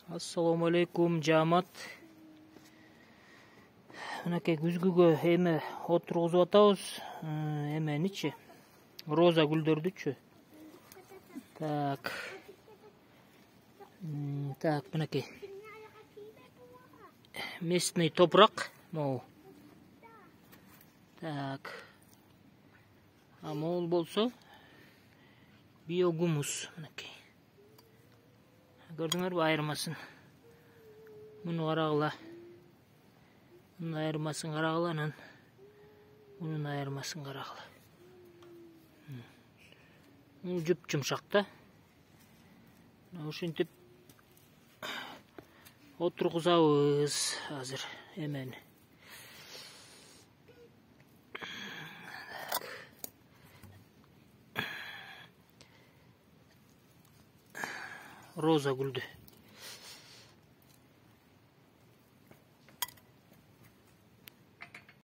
Assalamu alaikum жамат. Мынакей күзгүгө эме отургузуп атабыз. Эменичи роза гүлдөрдүчү. Так, мынакей местный топурак могу. Так, а могул болсо биогумус. Мынакей көрдүңөрбү айырмасын? Муну карагыла. Мунун айырмасын карагыла, анан мунун айырмасын карагыла. Муну жуп жумшак да. Ушинтип отургузабыз азыр эмени. Роза гүлдү.